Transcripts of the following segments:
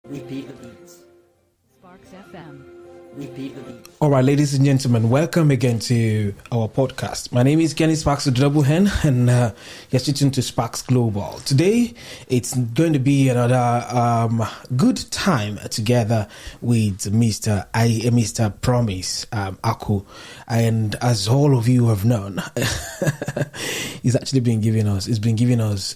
Repeat the beats. Sparkz FM. Repeat the beats. All right, ladies and gentlemen, welcome again to our podcast. My name is Kenniesparkz, the Double Hen, and you're tuned to Sparkz Global. Today, it's going to be another good time together with Mr. Promise Aku, and as all of you have known, he's actually been giving us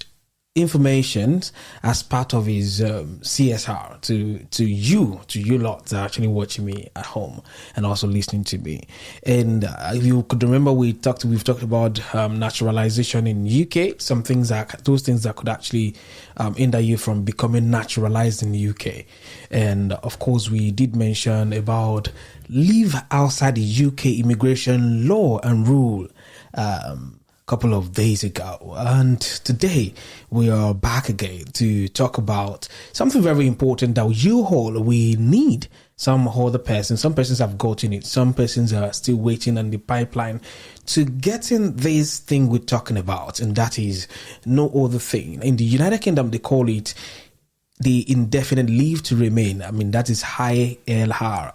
information as part of his CSR to you lot that are actually watching me at home and also listening to me. And if you could remember, we've talked about naturalization in UK, those things that could actually hinder you from becoming naturalized in the UK. And of course, we did mention about leave outside the UK immigration law and rule couple of days ago, and today we are back again to talk about something very important that we need. Some persons have gotten it, some persons are still waiting on the pipeline to getting this thing we're talking about, and that is no other thing. In the United Kingdom, they call it the indefinite leave to remain. I mean, that is ILR,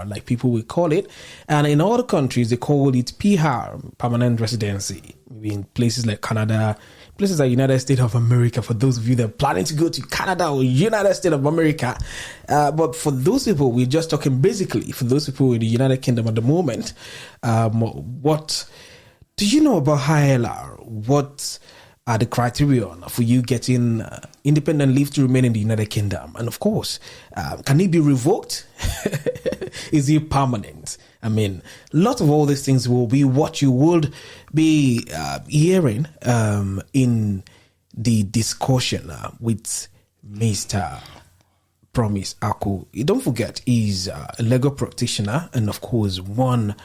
like people will call it. And in other countries, they call it PR, permanent residency. Maybe in places like Canada, places like United States of America, for those of you that are planning to go to Canada or United States of America. But for those people, we're just talking basically, for those people in the United Kingdom at the moment, what do you know about ILR? What are the criterion for you getting independent leave to remain in the United Kingdom? And of course, can it be revoked? Is it permanent? I mean, a lot of all these things will be what you would be hearing in the discussion with Mr. Promise Aku. Don't forget, he's a legal practitioner and of course one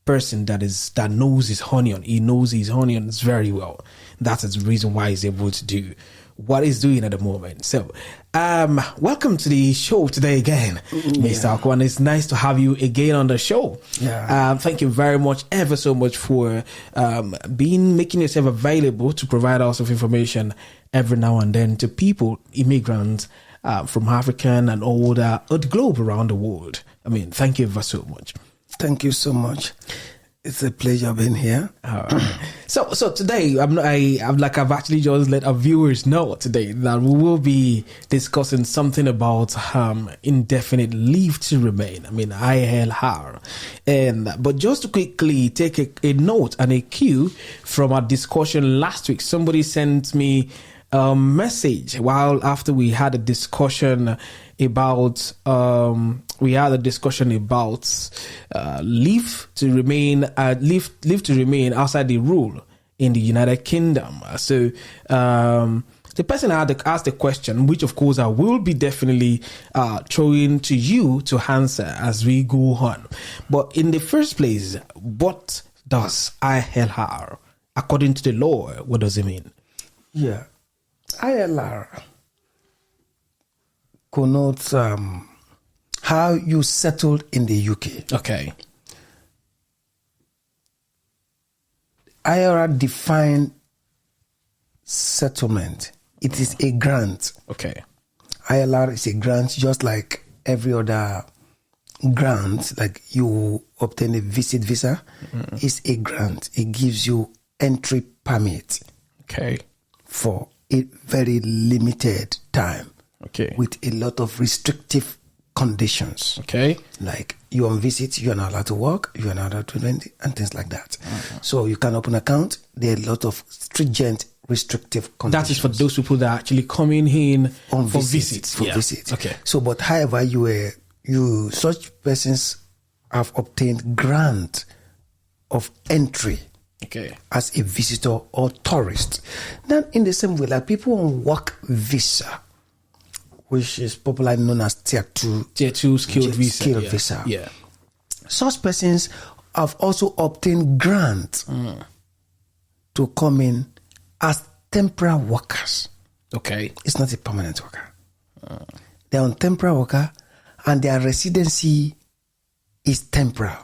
person that knows his onion. He knows his onions very well. That is the reason why he's able to do what he's doing at the moment. So, welcome to the show today again, Mr. Aku, and it's nice to have you again on the show. Yeah. Thank you very much, ever so much, for making yourself available to provide us with information every now and then to people, immigrants from African and all the globe around the world. I mean, thank you ever so much. Thank you so much. It's a pleasure being here. So today, I've actually just let our viewers know today that we will be discussing something about indefinite leave to remain. I mean, ILR. But just to quickly take a note and a cue from our discussion last week, somebody sent me a message after we had a discussion about leave to remain outside the rule in the United Kingdom. So the person had asked the question, which of course I will be definitely throwing to you to answer as we go on. But in the first place, what does ILR, according to the law, what does it mean? Yeah. ILR connotes how you settled in the UK. Okay. ILR define settlement. It is a grant. Okay. ILR is a grant, just like every other grant, like you obtain a visit visa. Mm-hmm. It's a grant. It gives you entry permit. Okay. For a very limited time. Okay. With a lot of restrictive conditions. Okay. Like you're on visit, you're not allowed to work, you're not allowed to rent, and things like that. Okay. So you can open an account. There are a lot of stringent restrictive conditions. That is for those people that are actually coming in on for visits. For visits. Okay. So, but however, such persons have obtained grant of entry. Okay. As a visitor or tourist. Then in the same way, like people on work visa, which is popularly known as tier 2 skilled visa. Yeah. Such persons have also obtained grant to come in as temporary workers. Okay. It's not a permanent worker. They're on temporary worker and their residency is temporary.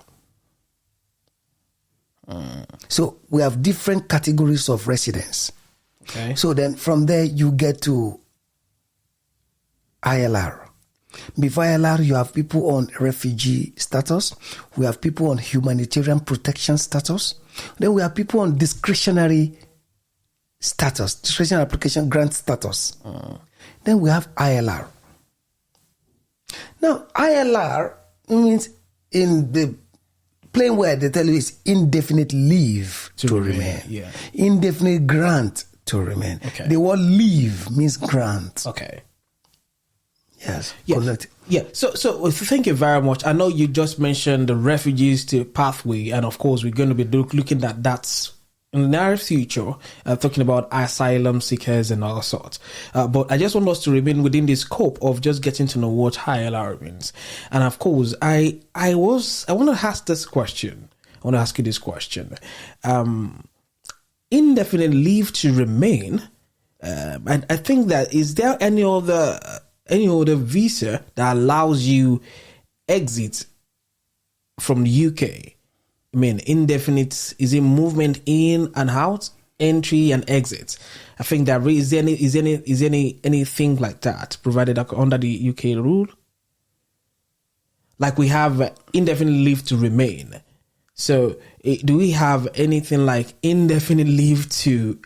So we have different categories of residence. Okay. So then from there you get to ILR. Before ILR, you have people on refugee status. We have people on humanitarian protection status. Then we have people on discretionary status, discretionary application grant status. Then we have ILR. Now, ILR means, in the plain word, they tell you it's indefinite leave to remain. Yeah. Indefinite grant to remain. Okay. The word leave means grant. Okay. Yes. Yeah. Correct. Yeah. So thank you very much. I know you just mentioned the refugees to pathway, and of course we're going to be looking at that in the near future, talking about asylum seekers and all sorts. But I just want us to remain within the scope of just getting to know what ILR means. And of course, I want to ask this question. I want to ask you this question. Indefinite leave to remain. And I think that, is there any other visa that allows you exit from the UK? I mean, indefinite, is it movement in and out, entry and exit? I think that is anything like that provided under the UK rule? Like we have indefinite leave to remain. So do we have anything like indefinite leave to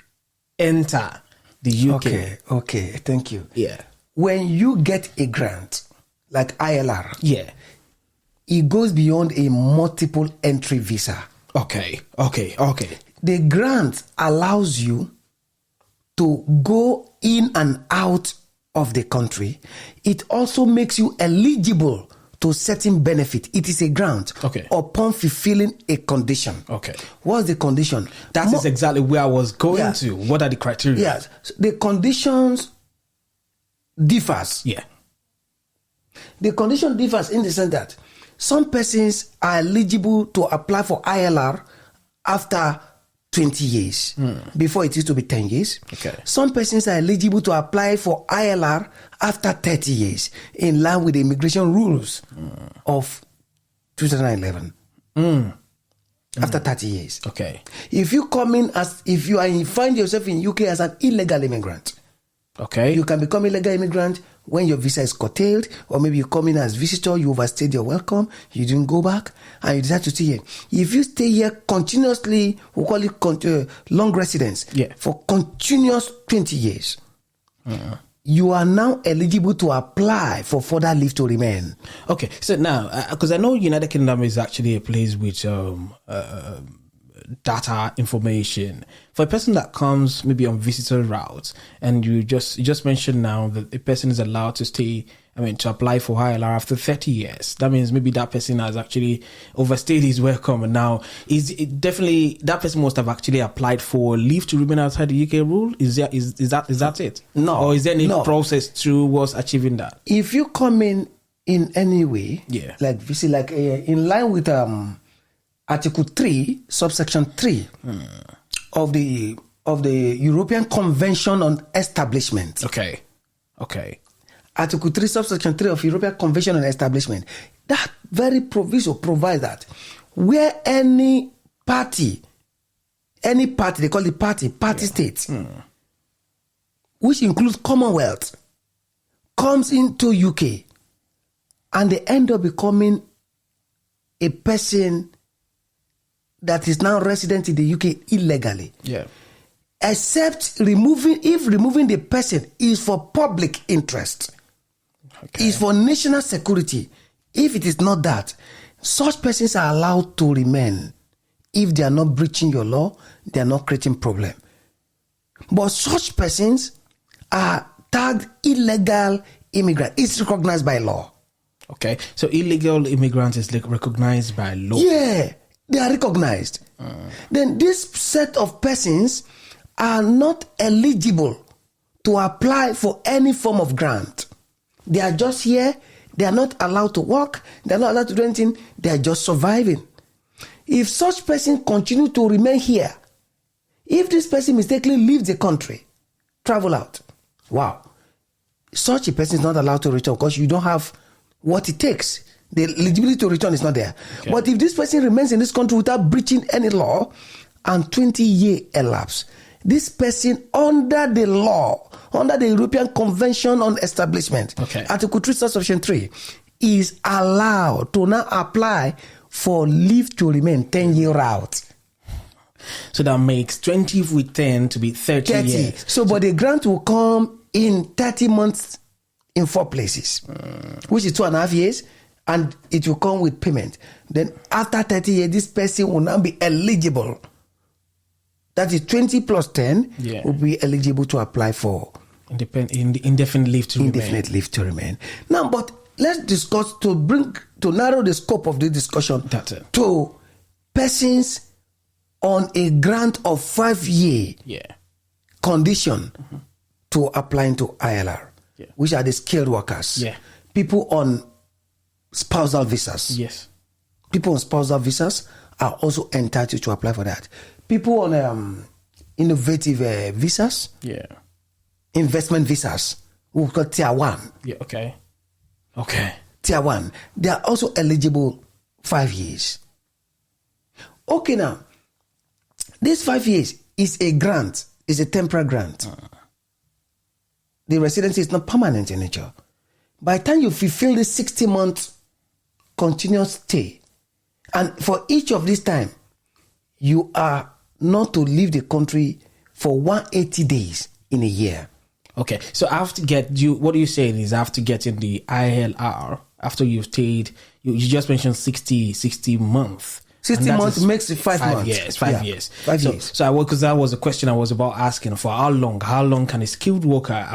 enter the UK? Okay, thank you. Yeah. When you get a grant, like ILR, Yeah. it goes beyond a multiple entry visa. Okay. The grant allows you to go in and out of the country. It also makes you eligible to certain benefit. It is a grant. Okay. Upon fulfilling a condition. Okay. What's the condition? That is exactly where I was going Yeah. to. What are the criteria? Yes. So the conditions differs. Yeah. The condition differs in the sense that some persons are eligible to apply for ILR after 20 years. Before it used to be 10 years. Okay. Some persons are eligible to apply for ILR after 30 years, in line with the immigration rules of 2011. After 30 years. Okay. If you find yourself in UK as an illegal immigrant, Okay. you can become illegal immigrant when your visa is curtailed, or maybe you come in as visitor, you overstayed your welcome, you didn't go back, and you decide to stay here. If you stay here continuously, we call it long residence, for continuous 20 years, you are now eligible to apply for further leave to remain. Okay. So now, because I know United Kingdom is actually a place with data information. For a person that comes maybe on visitor route, and you just mentioned now that a person is allowed to stay, to apply for ILR after 30 years. That means maybe that person has actually overstayed his welcome, and now definitely that person must have actually applied for leave to remain outside the UK rule. Is that it? No. Or is there any process towards achieving that? If you come in any way, in line with Article 3, subsection 3 of the European Convention on Establishment. Okay. Article 3, subsection 3 of European Convention on Establishment. That very provision provides that where any party, they call it party states, which includes Commonwealth, comes into UK and they end up becoming a person that is now resident in the UK illegally. Yeah. Except removing the person is for public interest. Okay. Is for national security. If it is not that, such persons are allowed to remain. If they are not breaching your law, they are not creating problem. But such persons are tagged illegal immigrant. It's recognized by law. Okay. So illegal immigrants is recognized by law. Yeah. They are recognized. Then this set of persons are not eligible to apply for any form of grant. They are just here. They are not allowed to work. They are not allowed to do anything. They are just surviving. If such person continue to remain here, if this person mistakenly leaves the country, travel out, such a person is not allowed to return because you don't have what it takes. The eligibility to return is not there. Okay. But if this person remains in this country without breaching any law and 20 years elapse, this person under the law, under the European Convention on Establishment, Okay. Article 3, subsection 3, is allowed to now apply for leave to remain 10-year route. So that makes 20 with 10 to be 30 years. So, but the grant will come in 30 months in 4 places, which is 2.5 years, and it will come with payment. Then after 30 years, this person will now be eligible. That is 20 plus 10 will be eligible to apply for Indefinite leave to remain. indefinite leave to remain. Now, but let's discuss to narrow the scope of the discussion That's it. to persons on a grant of 5-year condition to applying to ILR, which are the skilled workers. People on spousal visas. Yes. People on spousal visas are also entitled to apply for that. People on innovative visas, investment visas, we call tier 1. Okay. Tier 1. They are also eligible 5 years. Okay, now, this 5 years is a grant, is a temporary grant. The residency is not permanent in nature. By the time you fulfill this 60-month continuous stay, and for each of this time, you are not to leave the country for 180 days in a year. Okay, so after what you're saying is after getting the ILR, after you've stayed, you just mentioned 60 months. 60 months makes it 5 months. Years, 5 years. 5 years. So because that was a question I was about asking, for how long can a skilled worker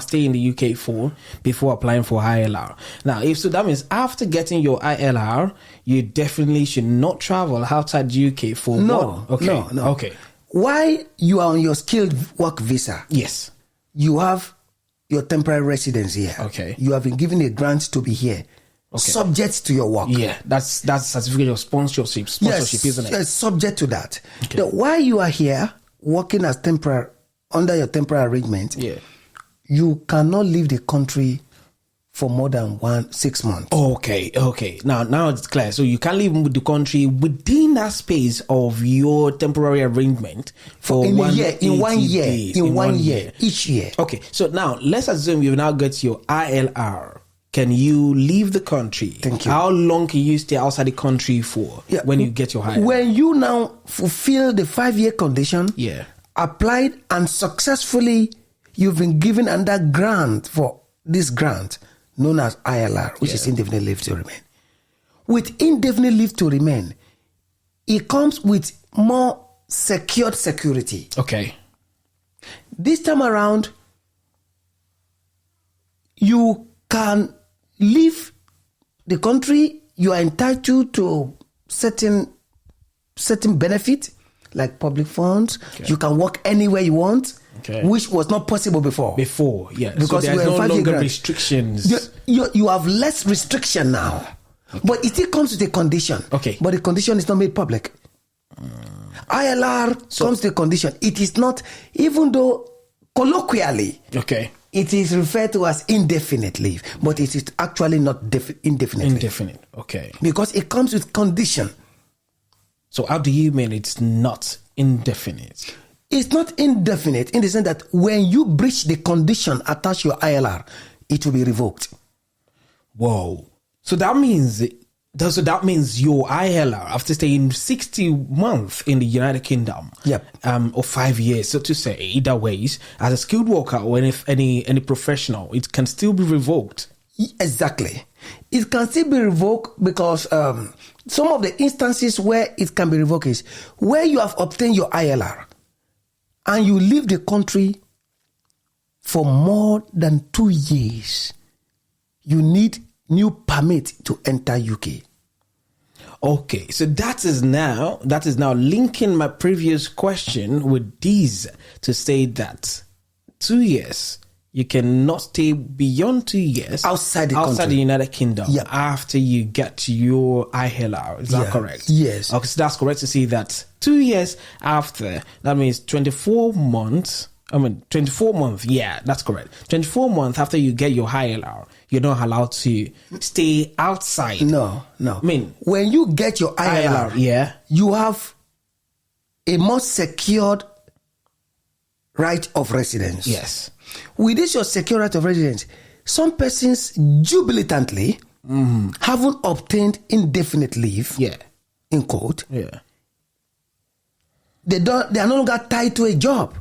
stay in the UK for before applying for ILR? Now, that means after getting your ILR, you definitely should not travel outside the UK for No. Okay. While you are on your skilled work visa, yes, you have your temporary residence here. Okay. You have been given a grant to be here. Okay. Subject to your work. Yeah, that's certificate of sponsorship, isn't it? Yes, subject to that. Okay. Now, while you are here working as under your temporary arrangement, you cannot leave the country for more than 6 months. Okay. Now it's clear. So you can't leave the country within that space of your temporary arrangement for in 1 year, each year. Okay, so now let's assume you now get your ILR. Can you leave the country? Thank you. How long can you stay outside the country for when you get your ILR? When you now fulfill the 5-year condition, applied and successfully, you've been given under grant for this grant known as ILR, which is indefinite leave to remain. With indefinite leave to remain, it comes with more secured security. Okay. This time around, you can leave the country. You are entitled to certain benefit, like public funds. Okay. You can work anywhere you want, which was not possible before. Because so there's no longer restrictions. You have less restriction now. Okay. But it still comes with a condition. Okay. But the condition is not made public. ILR comes with a condition. It is not, even though colloquially, it is referred to as indefinite leave, but it is actually not indefinite. Indefinite, okay. Because it comes with condition. So how do you mean it's not indefinite? It's not indefinite in the sense that when you breach the condition attached to your ILR, it will be revoked. Whoa. So that means your ILR, after staying 60 months in the United Kingdom, or 5 years, so to say, either ways, as a skilled worker or any professional, it can still be revoked. Exactly. It can still be revoked because some of the instances where it can be revoked is where you have obtained your ILR and you leave the country for more than 2 years. You need new permit to enter UK. Okay, so that is now linking my previous question with these to say that 2 years, you cannot stay beyond 2 years outside the United Kingdom after you get your ILR. Is that correct? Yes. Okay, so that's correct to say that 2 years after, that means 24 months. 24 months. Yeah, that's correct. 24 months after you get your ILR, you're not allowed to stay outside. No. I mean, when you get your ILR, you have a more secured right of residence. Yes. With this your secure right of residence, some persons jubilantly haven't obtained indefinite leave. Yeah. In quote. Yeah. They are no longer tied to a job.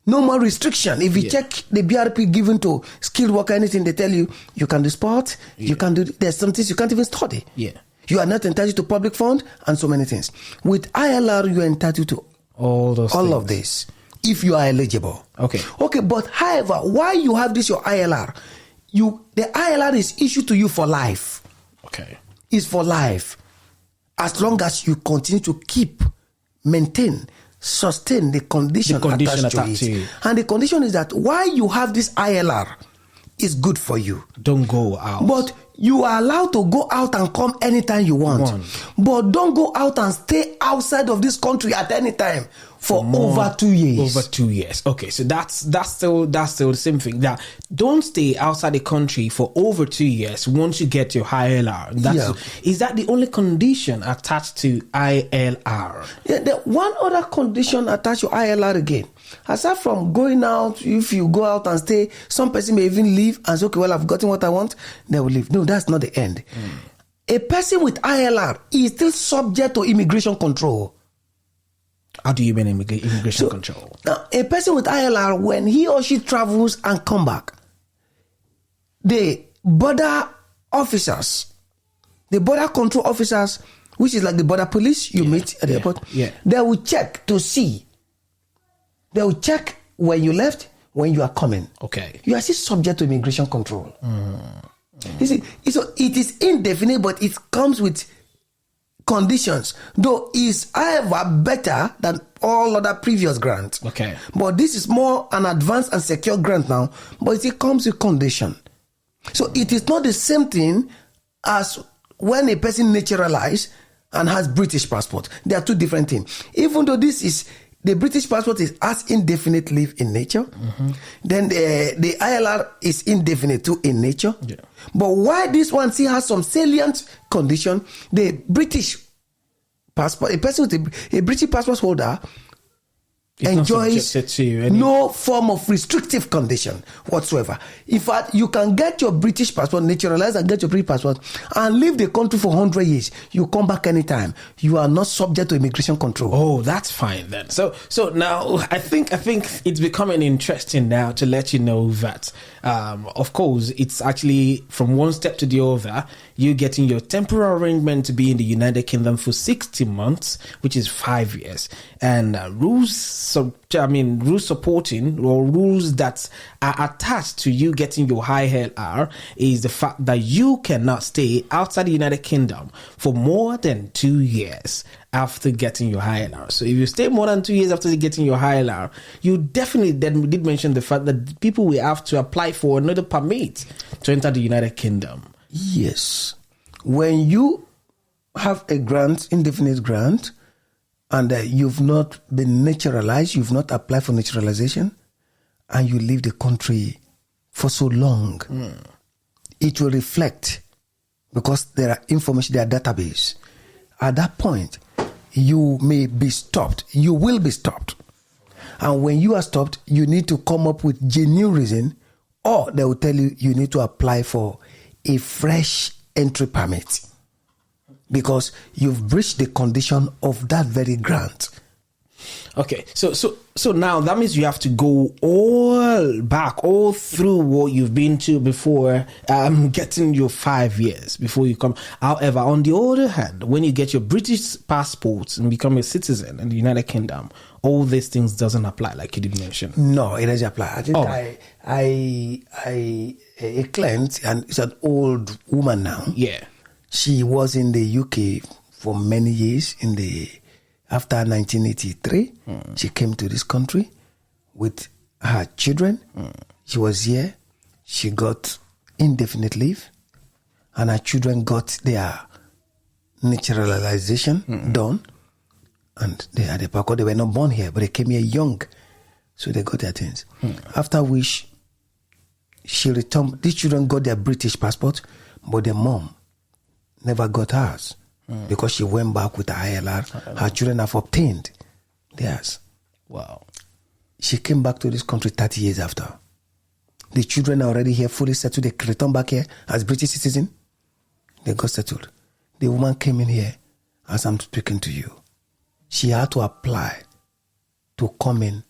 No more restriction. If you check the BRP given to skilled worker, anything, they tell you can do sport, you can do, there's some things you can't even study. Yeah. You are not entitled to public fund and so many things. With ILR, you are entitled to all of this if you are eligible. Okay. Okay, but however, why you have this your ILR? The ILR is issued to you for life. Okay. It's for life. As long as you continue to sustain the condition attached to it. And the condition is that why you have this ILR is good for you. Don't go out. But you are allowed to go out and come anytime you want. But don't go out and stay outside of this country at any time for over 2 years. Over 2 years. Okay, so that's still the same thing. That don't stay outside the country for over 2 years once you get your ILR. Is that the only condition attached to ILR? Yeah, the one other condition attached to ILR again. Aside from going out, if you go out and stay, some person may even leave and say, okay, well, I've gotten what I want, they will leave. No, that's not the end. A person with ILR is still subject to immigration control. How do you mean immigration control? Now, a person with ILR, when he or she travels and come back, the border officers, the border control officers, which is like the border police you meet at the airport, they will check to see. They will check when you left, when you are coming. Okay. You are still subject to immigration control. You see, so it is indefinite, but it comes with conditions, though is however better than all other previous grants. Okay. But this is more an advanced and secure grant now, but it comes with condition. So it is not the same thing as when a person naturalized and has British passport. They are two different things. Even though the British passport is as indefinite leave in nature, then the ILR is indefinite too in nature. Yeah. But why this one still has some salient condition, the British passport, a person with a British passport holder enjoys no form of restrictive condition whatsoever. In fact, you can get your British passport, naturalize and get your British passport and leave the country for 100 years. You come back anytime. You are not subject to immigration control. Oh, that's fine then. So now I think it's becoming interesting now to let you know that of course it's actually from one step to the other. You getting your temporary arrangement to be in the United Kingdom for 60 months, which is 5 years, and rules supporting or rules that are attached to you getting your ILR is the fact that you cannot stay outside the United Kingdom for more than 2 years after getting your ILR. So if you stay more than 2 years after getting your ILR, you definitely, then we did mention the fact that people will have to apply for another permit to enter the United Kingdom. Yes. When you have a grant, indefinite grant, and you've not been naturalized, you've not applied for naturalization, and you leave the country for so long, it will reflect, because there are information, there are database. At that point, you may be stopped. You will be stopped. And when you are stopped, you need to come up with genuine reason, or they will tell you you need to apply for a fresh entry permit because you've breached the condition of that very grant. Okay, so now that means you have to go all through what you've been to before getting your 5 years before you come. However, on the other hand, when you get your British passport and become a citizen in the United Kingdom, all these things doesn't apply, like you did mention. No, it doesn't apply. I think a client, and it's an old woman now. Yeah, she was in the UK for many years. After 1983, she came to this country with her children. She was here. She got indefinite leave, and her children got their naturalization done. And they had a passport. They were not born here, but they came here young, so they got their things. After which, she returned. These children got their British passport, but their mom never got hers. Because she went back with her ILR. Her children have obtained theirs. Wow. she came back to this country 30 years after. The children are already here, fully settled. They returned back here as British citizen. They got settled. The woman came in here as I'm speaking to you. She had to apply to come in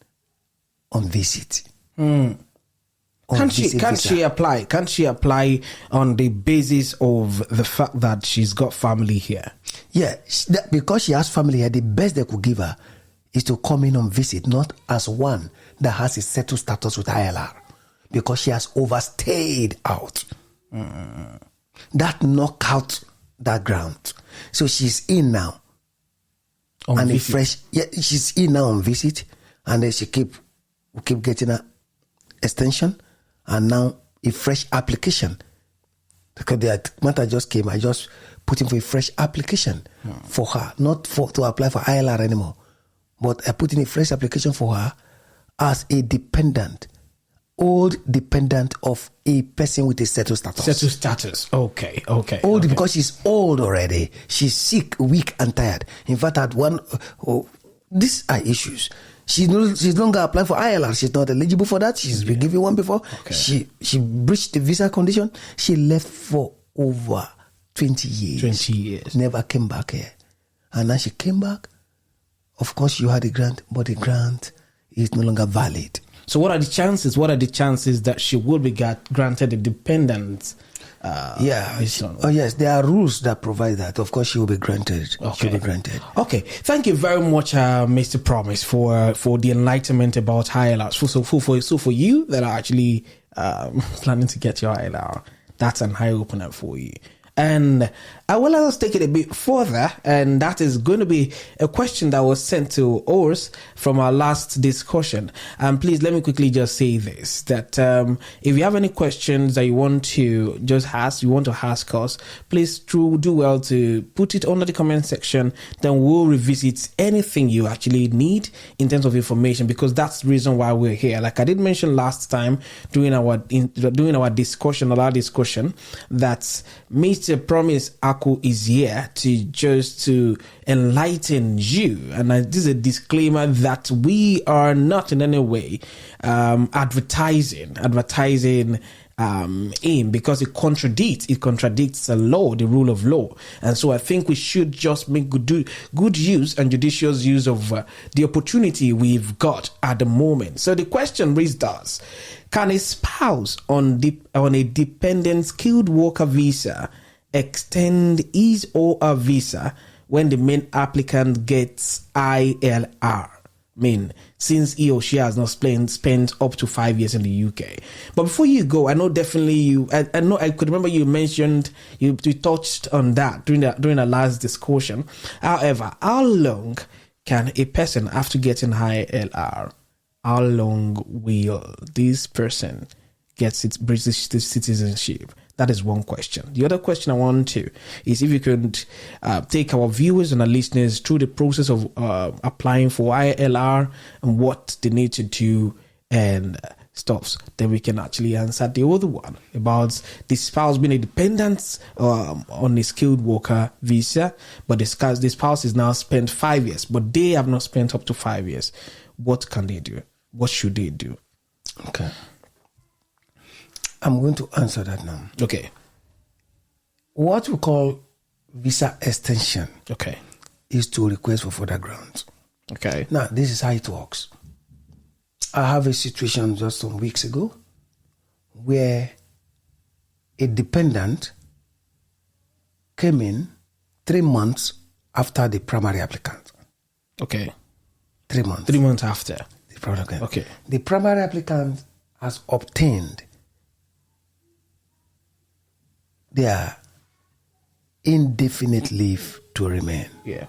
on visit. Can't she apply? Can't she apply on the basis of the fact that she's got family here? Yeah, because she has family here, the best they could give her is to come in on visit, not as one that has a settled status with ILR, because she has overstayed out. That knocked out that ground. So she's in now. On and visit. She's in now on visit, and then we keep getting an extension, and now a fresh application. Because the matter just came, I just put in for a fresh application for her, not to apply for ILR anymore, but I put in a fresh application for her as a dependent, old dependent of a person with a settled status. Settled status. Okay. Old because she's old already. She's sick, weak, and tired. In fact, these are issues. She's no longer applying for ILR. She's not eligible for that. She's been given one before. Okay. She breached the visa condition. She left for over 20 years. 20 years. Never came back here. And now she came back. Of course, you had a grant, but the grant is no longer valid. So what are the chances? What are the chances that she will be granted a dependent? Yes, there are rules that provide that. Of course, she will be granted. Okay. She will be granted. Okay, thank you very much, Mr. Promise, for the enlightenment about ILR. So for you that are actually planning to get your ILR, that's an eye opener for you. And I will let us take it a bit further, and that is going to be a question that was sent to us from our last discussion. And please let me quickly just say this, that if you have any questions that you want to ask us, please do well to put it under the comment section. Then we'll revisit anything you actually need in terms of information, because that's the reason why we're here. Like I did mention last time during our discussion, that Mr. Promise Aku is here to enlighten you, and this is a disclaimer that we are not in any way advertising him, because it contradicts the law, the rule of law. And so I think we should just make good use and judicious use of the opportunity we've got at the moment. So the question raised us: can a spouse on a dependent skilled worker visa extend his or her visa when the main applicant gets ILR? Since he or she has not spent up to 5 years in the UK. But before you go, I know definitely I know I could remember you mentioned you touched on that during the last discussion. However, how long can a person, after getting ILR, how long will this person get its British citizenship? That is one question. The other question I want to is if you could take our viewers and our listeners through the process of applying for ILR and what they need to do and stuff. Then we can actually answer the other one about the spouse being a dependent on a skilled worker visa, but the spouse is now spent 5 years, but they have not spent up to 5 years. What can they do? What should they do? Okay. I'm going to answer that now. Okay. What we call visa extension, Okay. is to request for further grounds. Okay. Now, this is how it works. I have a situation just some weeks ago where a dependent came in 3 months after the primary applicant. Okay. 3 months. 3 months after. The primary applicant. Okay. The primary applicant has obtained their indefinite leave to remain. Yeah.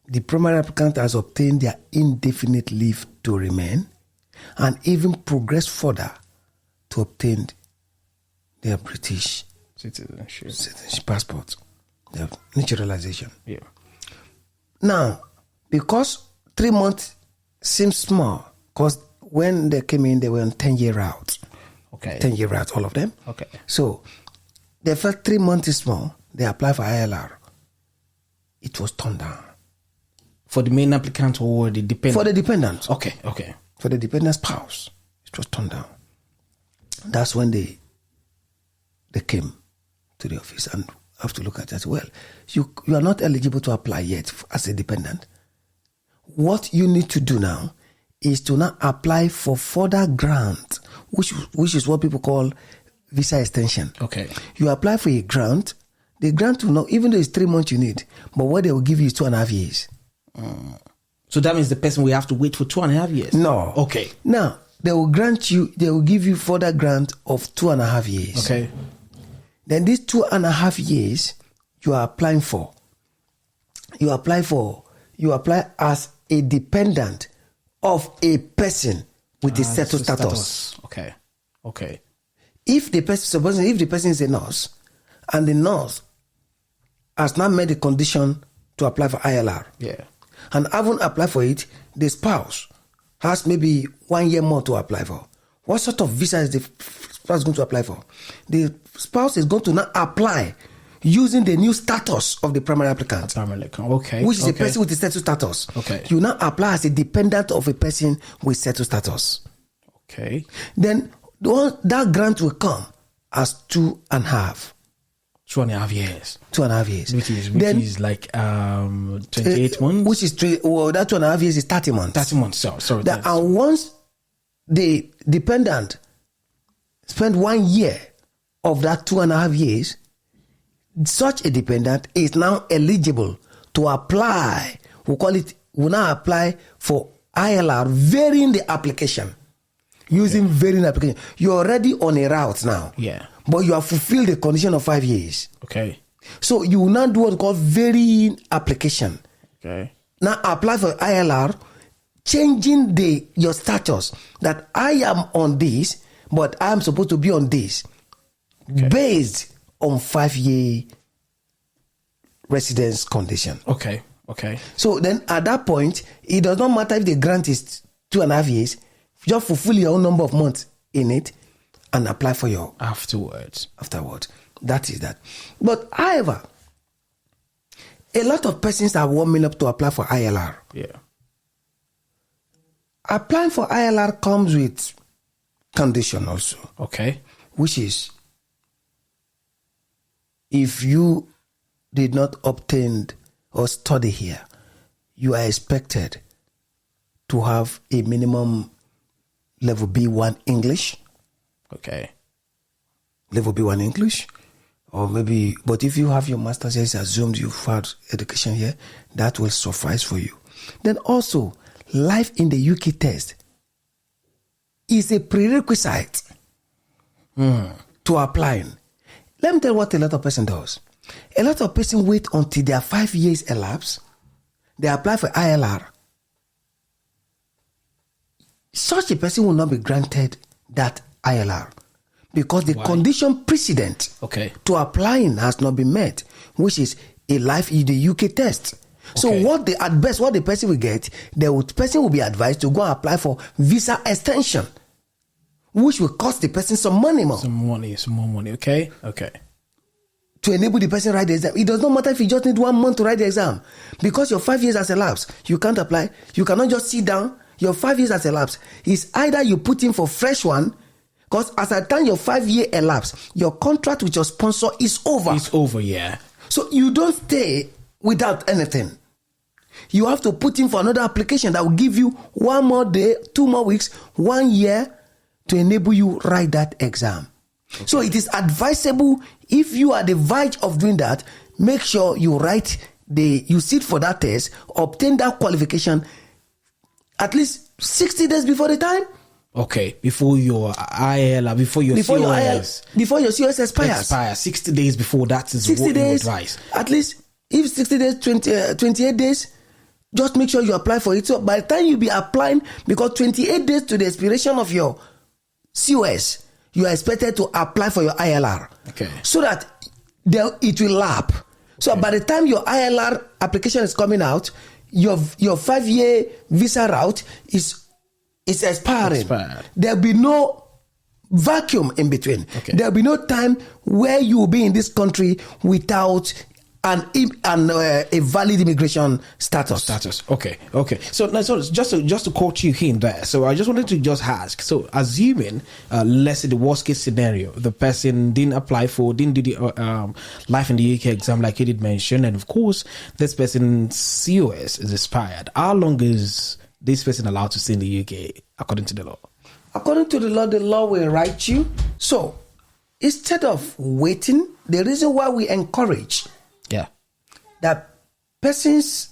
The primary applicant has obtained their indefinite leave to remain and even progressed further to obtain their British Citizenship passport, their naturalization. Yeah. Now, because 3 months seems small, because when they came in, they were on 10-year route. Okay. 10-year route, all of them. Okay. So, they felt 3 months is small. They applied for ILR. It was turned down. For the main applicant or the dependent? For the dependent. Okay. For the dependent spouse, it was turned down. That's when they came to the office and have to look at it. Well, you are not eligible to apply yet as a dependent. What you need to do now is to now apply for further grant, which is what people call visa extension. Okay. You apply for a grant. The grant will not, even though it's 3 months you need, but what they will give you is 2.5 years. So that means the person will have to wait for 2.5 years? No. Okay. Now, they will give you further grant of 2.5 years. Okay. Then these 2.5 years you are applying for. You apply as a dependent of a person with a settled status. Okay. If the person is a nurse and the nurse has not met the condition to apply for ILR, and haven't applied for it, the spouse has maybe 1 year more to apply for. What sort of visa is the spouse going to apply for? The spouse is going to now apply using the new status of the primary applicant. Okay. Which is a person with a settled status. Okay. You now apply as a dependent of a person with settled status. Okay. Then that grant will come as 2.5. 2.5 years. 2.5 years. Which is like 28 months? Which is that 2.5 years is 30 months. 30 months, sorry. And once the dependent spend 1 year of that 2.5 years, such a dependent is now eligible to apply. Will now apply for ILR, varying the application. Using varying application. You're already on a route now. Yeah. But you have fulfilled the condition of 5 years. Okay. So you will now do what we call varying application. Okay. Now apply for ILR, changing your status that I am on this, but I am supposed to be on this, based on 5 year residence condition. Okay. So then at that point, it does not matter if the grant is 2.5 years, just fulfill your own number of months in it and apply for your afterwards. That is that. But however, a lot of persons are warming up to apply for ILR. Yeah. Applying for ILR comes with condition also. Okay. Which is, if you did not obtain or study here, you are expected to have a minimum level B1 English. Okay. Level B1 English. Or maybe, but if you have your master's here, it's assumed you've had education here, that will suffice for you. Then also, life in the UK test is a prerequisite to applying. Let me tell you what a lot of person does. A lot of person wait until their 5 years elapse. They apply for ILR. Such a person will not be granted that ILR because the condition precedent to applying has not been met, which is a life in the UK test. So at best, what the person will get, the person will be advised to go and apply for visa extension, which will cost the person some money more. Some more money. Okay. To enable the person to write the exam. It does not matter if you just need 1 month to write the exam. Because your 5 years has elapsed, you can't apply. You cannot just sit down. Your 5 years has elapsed. It's either you put in for fresh one, because as at the time your 5 year elapsed, your contract with your sponsor is over. It's over, yeah. So you don't stay without anything. You have to put in for another application that will give you 1 more day, 2 more weeks, 1 year to enable you write that exam. Okay. So it is advisable, if you are the verge of doing that, make sure you you sit for that test, obtain that qualification at least 60 days before the time. Okay, before your IL, before your COS. Before your COS expires. 60 days before that is 60 what days, you advise. At least, if 60 days, 28 days, just make sure you apply for it. So by the time you be applying, because 28 days to the expiration of your COS, you are expected to apply for your ILR. Okay. So that it will lap. So by the time your ILR application is coming out, your 5 year visa route is expiring. There'll be no vacuum in between. Okay. There'll be no time where you will be in this country without and a valid immigration status. Okay. So just to quote you in there. So I just wanted to just ask. So assuming, let's say the worst case scenario, the person didn't do the life in the UK exam like you did mention, and of course this person's COS is expired. How long is this person allowed to stay in the UK according to the law? According to the law will write you. So instead of waiting, the reason why we encourage that persons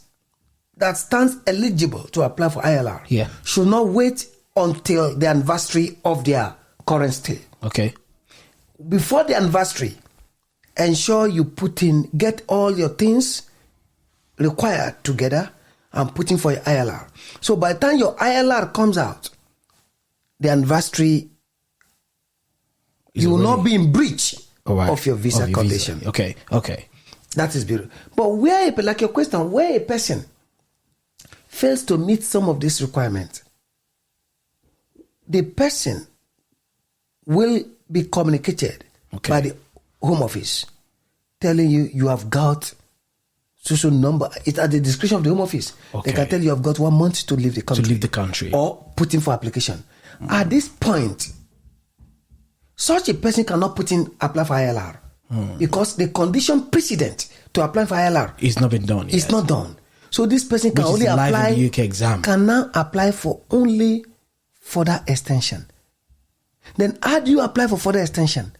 that stands eligible to apply for ILR should not wait until the anniversary of their current stay. Okay. Before the anniversary, ensure you get all your things required together and put in for your ILR. So by the time your ILR comes out, the anniversary, you will not be in breach of your visa condition. Okay. That is beautiful. But like your question, where a person fails to meet some of these requirements, the person will be communicated by the Home Office, telling you have got social number. It's at the discretion of the Home Office. They can tell you have got 1 month to leave the country. Or put in for application. At this point, such a person cannot apply for ILR. Because the condition precedent to apply for ILR is not been done. It's not done. So this person can only apply in the UK exam. Can now apply for only further extension. Then how do you apply for further extension?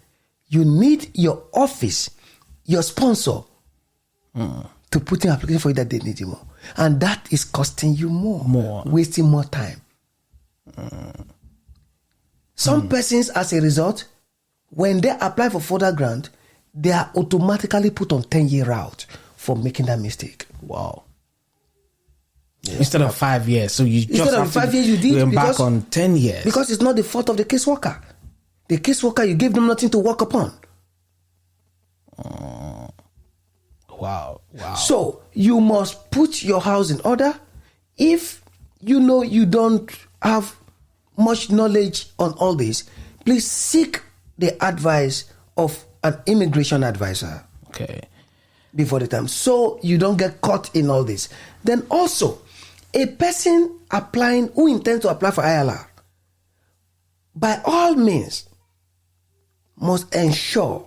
You need your office, your sponsor, to put in application for you that they need you more. And that is costing you more. Wasting more time. Some persons, as a result, when they apply for further grant, they are automatically put on 10-year route for making that mistake. Wow. Instead of 5 years. So you Instead of 5 years, you did back on 10 years. Because it's not the fault of the caseworker. The caseworker, you gave them nothing to work upon. Wow. So you must put your house in order. If you know you don't have much knowledge on all this, please seek the advice of an immigration advisor. Okay. Before the time, so you don't get caught in all this. Then also, a person who intends to apply for ILR, by all means, must ensure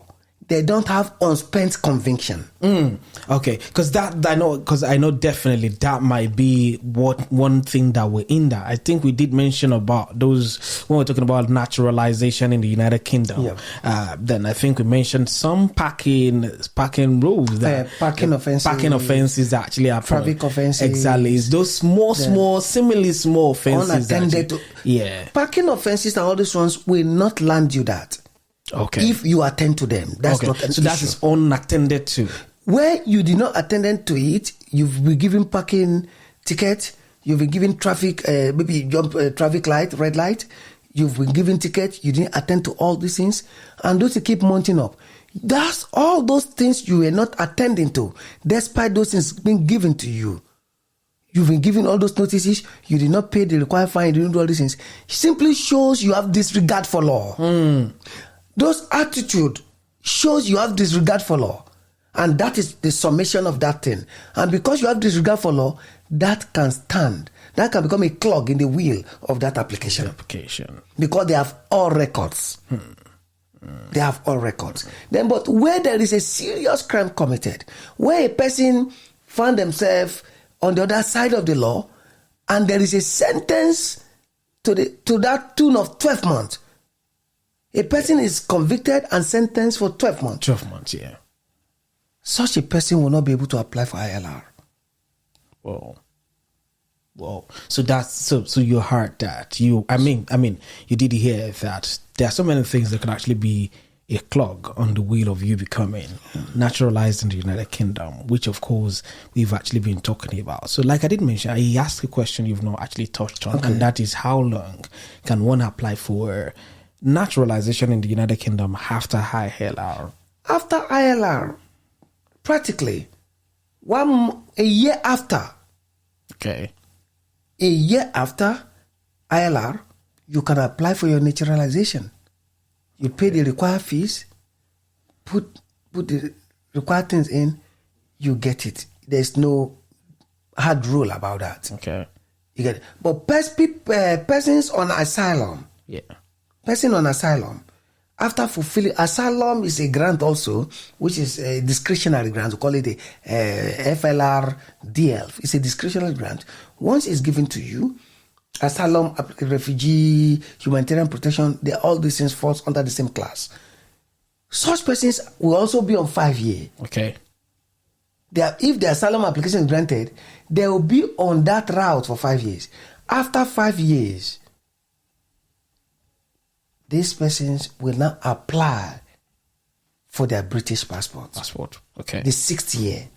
they don't have unspent conviction. Okay, because I know definitely that might be one thing that we're in that. I think we did mention about those when we're talking about naturalization in the United Kingdom. Then I think we mentioned some parking rules that parking offenses actually are traffic offenses. Exactly, it's those small offenses. Unattended parking offenses and all these ones will not land you that. Okay. If you attend to them, that's not an issue. So that is unattended to. Where you did not attend to it, you've been given parking ticket, you've been given traffic, maybe jump traffic light, red light, you've been given ticket, you didn't attend to all these things, and those keep mounting up. That's all those things you were not attending to, despite those things being given to you. You've been given all those notices, you did not pay the required fine, you didn't do all these things. It simply shows you have disregard for law. Those attitude shows you have disregard for law. And that is the summation of that thing. And because you have disregard for law, that can stand. That can become a clog in the wheel of that application. Because they have all records. They have all records. Then, but where there is a serious crime committed, where a person found themselves on the other side of the law, and there is a sentence to that tune of 12 months, a person is convicted and sentenced for 12 months. 12 months, yeah. Such a person will not be able to apply for ILR. Whoa. So that's so you heard that. You did hear that there are so many things that can actually be a clog on the wheel of you becoming naturalized in the United Kingdom, which of course we've actually been talking about. So like I did mention, I asked a question you've not actually touched on, and that is how long can one apply for naturalization in the United Kingdom after ILR? After ILR, practically a year after. Okay. A year after ILR, you can apply for your naturalization. You pay the required fees, put the required things in, you get it. There's no hard rule about that. Okay. You get it. But persons on asylum, Yeah. person on asylum, after fulfilling asylum is a grant also, which is a discretionary grant. We call it a FLRDL. It's a discretionary grant. Once it's given to you, asylum, refugee, humanitarian protection, all these things falls under the same class. Such persons will also be on 5 years. Okay. If the asylum application is granted, they will be on that route for 5 years. After 5 years, these persons will now apply for their British passport. Okay. The 6th year.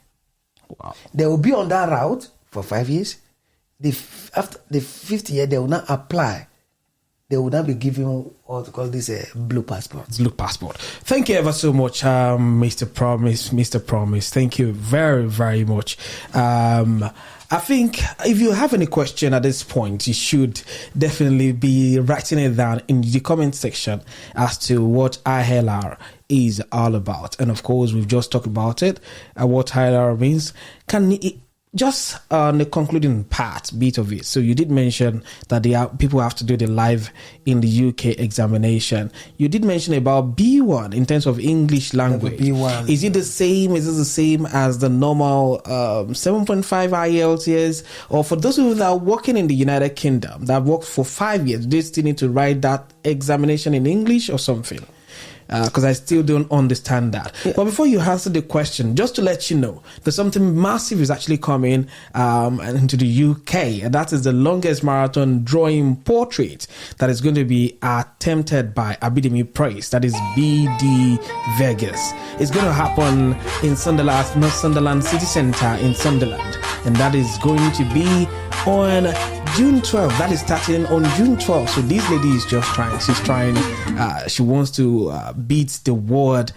Wow. They will be on that route for 5 years. After the 5th year, they will now apply. They will now be given what we call this blue passport. Blue passport. Thank you ever so much, Mr. Promise. Thank you very, very much. I think if you have any question at this point, you should definitely be writing it down in the comment section as to what ILR is all about. And of course, we've just talked about it, what ILR means. Just on the concluding bit of it. So you did mention that people have to do the live in the UK examination. You did mention about B1 in terms of English language. B1. Is it the same? Is it the same as the normal 7.5 IELTS? Or for those people that are working in the United Kingdom that have worked for 5 years, they still need to write that examination in English or something? Because I still don't understand that. Yeah. But before you answer the question, just to let you know that something massive is actually coming into the UK, and that is the longest marathon drawing portrait that is going to be attempted by Abidemi Praise. That is BD Vegas. It's going to happen in Sunderland, North Sunderland City Centre in Sunderland, and that is going to be on June 12th. That is starting on June 12th. So this lady is just trying. She's trying. She wants to beat the world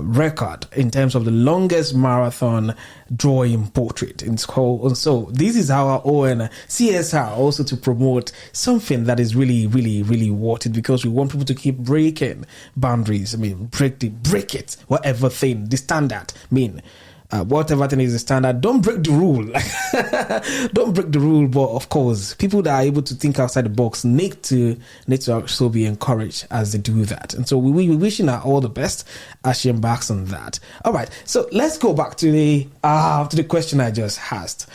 record in terms of the longest marathon drawing portrait. So this is our own CSR also to promote something that is really, really, really worth it, because we want people to keep breaking boundaries. I mean, break it, whatever thing, the standard. Whatever thing is the standard, don't break the rule. Don't break the rule. But of course, people that are able to think outside the box need to also be encouraged as they do that. And so we wishing her all the best as she embarks on that. All right, so let's go back to the question I just asked.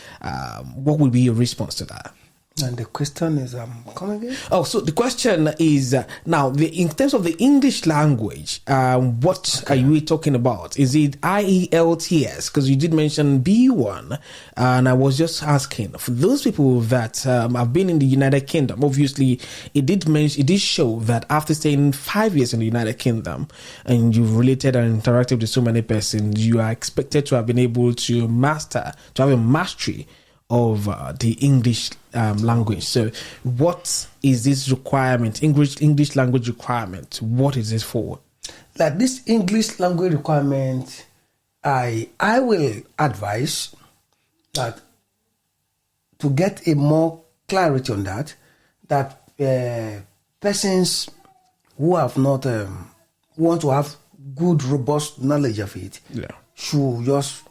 What would be your response to that? And the question is, come again? Oh, so the question is now, in terms of the English language, what are we talking about? Is it IELTS? Because you did mention B1, and I was just asking for those people that have been in the United Kingdom. Obviously, it did show that after staying 5 years in the United Kingdom, and you've related and interacted with so many persons, you are expected to have been able to have a mastery of the English language. So what is this requirement, English language requirement? What is this for? Like this English language requirement, I will advise that to get a more clarity on that persons who have not want to have good, robust knowledge of it, should just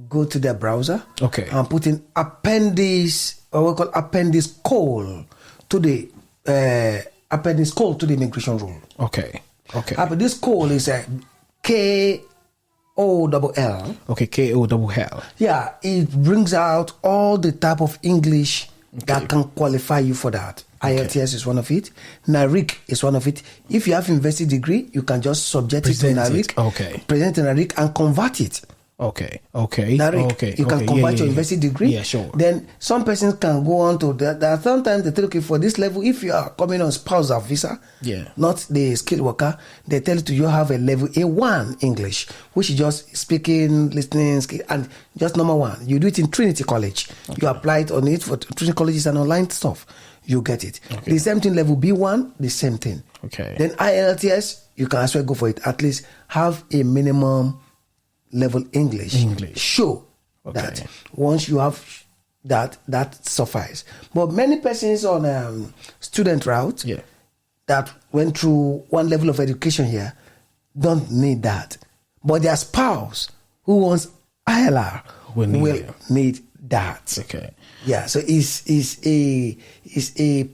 go to their browser, and put in appendix, or what we call appendix call to the immigration rule. This call is a KOLL. KOLL. Yeah, it brings out all the type of English that can qualify you for that. IELTS is one of it. NARIC is one of it. If you have university degree, you can just subject it to NARIC. Present to NARIC and convert it. You can convert your university degree. Yeah, sure. Then some persons can go on to that. Sometimes they tell you, for this level, if you are coming on spousal visa, not the skilled worker, they tell you have a level A1 English, which is just speaking, listening, and just number one. You do it in Trinity College. You apply it on it for Trinity College is an online stuff. You get it. The same thing, level B1, the same thing. Then IELTS, you can as well go for it. At least have a minimum level English. Show that once you have that suffice. But many persons on student route that went through one level of education here don't need that. But their spouse who wants ILR will need that. Okay. Yeah, so it's a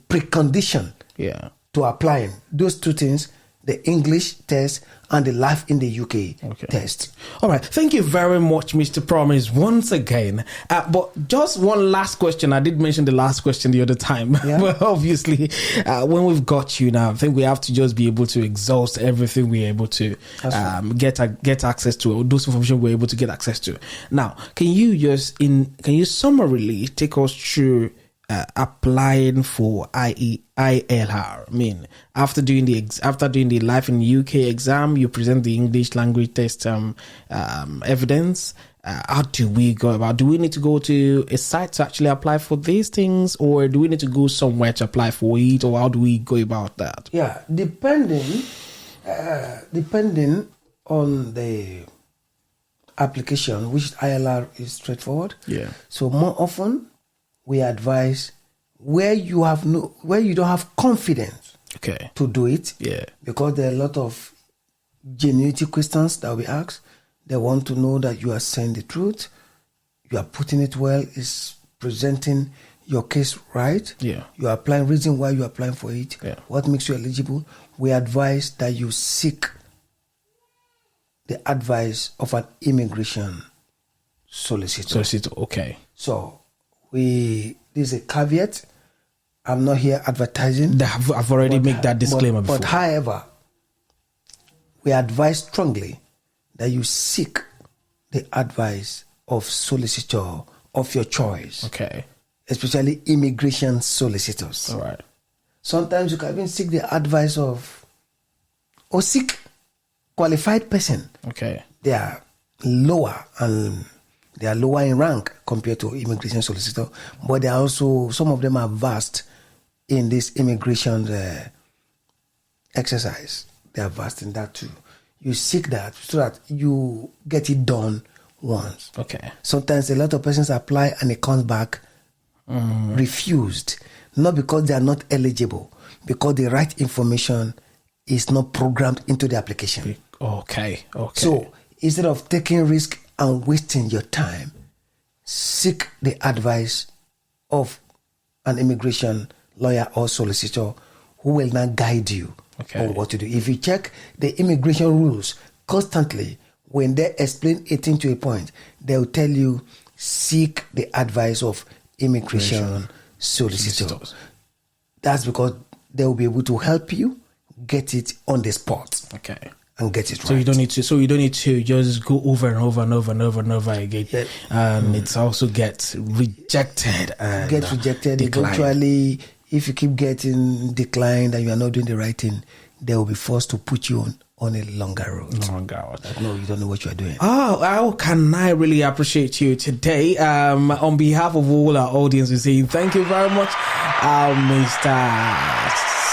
precondition to applying those two things, the English test and the life in the UK test. All right. Thank you very much, Mr. Promise, once again. But just one last question. I did mention the last question the other time. Yeah. But obviously, when we've got you now, I think we have to just be able to exhaust everything we're able to get access to, or those information we're able to get access to. Now, can you summarily take us through applying for ILR? I mean, after doing the life in UK exam, you present the English language test evidence. How do we go about? Do we need to go to a site to actually apply for these things, or do we need to go somewhere to apply for it, or how do we go about that? Yeah, depending on the application, which ILR is straightforward. Yeah. So more often, we advise where you don't have confidence to do it. Yeah. Because there are a lot of genuinity questions that will be asked. They want to know that you are saying the truth, you are putting it well, is presenting your case right. Yeah. You are applying, reason why you are applying for it. Yeah. What makes you eligible. We advise that you seek the advice of an immigration solicitor. Okay. So this is a caveat. I'm not here advertising. I've already made that disclaimer before. But however, we advise strongly that you seek the advice of solicitor of your choice. Okay. Especially immigration solicitors. All right. Sometimes you can even seek the advice of, or seek qualified person. Okay. They are lower in rank compared to immigration solicitor, but they are also, some of them are vast in this immigration exercise. They are vast in that too. You seek that so that you get it done once. Okay. Sometimes a lot of persons apply and it comes back refused, not because they are not eligible, because the right information is not programmed into the application. Okay. So instead of taking risk and wasting your time, seek the advice of an immigration lawyer or solicitor who will now guide you on what to do. If you check the immigration rules constantly, when they explain a thing to a point, they'll tell you, seek the advice of immigration solicitors. That's because they will be able to help you get it on the spot. Okay. And get it right. So you don't need to just go over and over and over and over and over again. Yeah. And it's also gets rejected and declined. Eventually, if you keep getting declined and you are not doing the right thing, they will be forced to put you on a longer road. No, you don't know what you are doing. Oh, how can I really appreciate you today? On behalf of all our audience, we say thank you very much,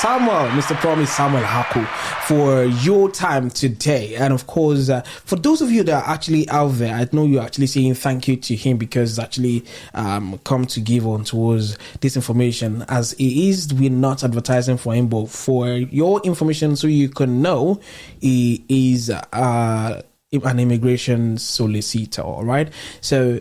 Mr. Promise Samuel Haku, for your time today. And of course, for those of you that are actually out there, I know you're actually saying thank you to him because it's actually come to give on towards this information. As it is, we're not advertising for him, but for your information so you can know, he is an immigration solicitor, all right? So,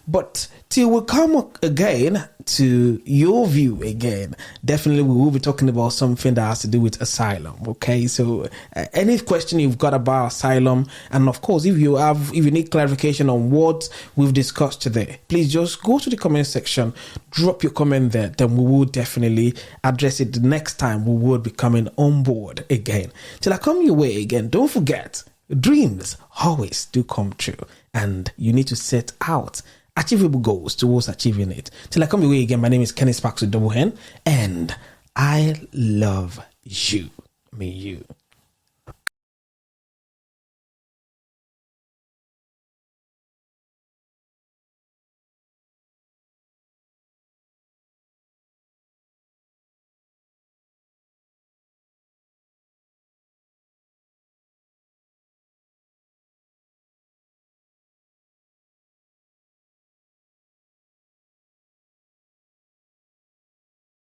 but till we come again to your view again, definitely we will be talking about something that has to do with asylum. Okay, so any question you've got about asylum, and of course if you need clarification on what we've discussed today, please just go to the comment section, drop your comment there, then we will definitely address it the next time we will be coming on board again. Till I come your way again, don't forget, dreams always do come true, and you need to set out achievable goals towards achieving it. Till I come your way again, my name is Kenniesparkz with double N, and I love you. Me, you.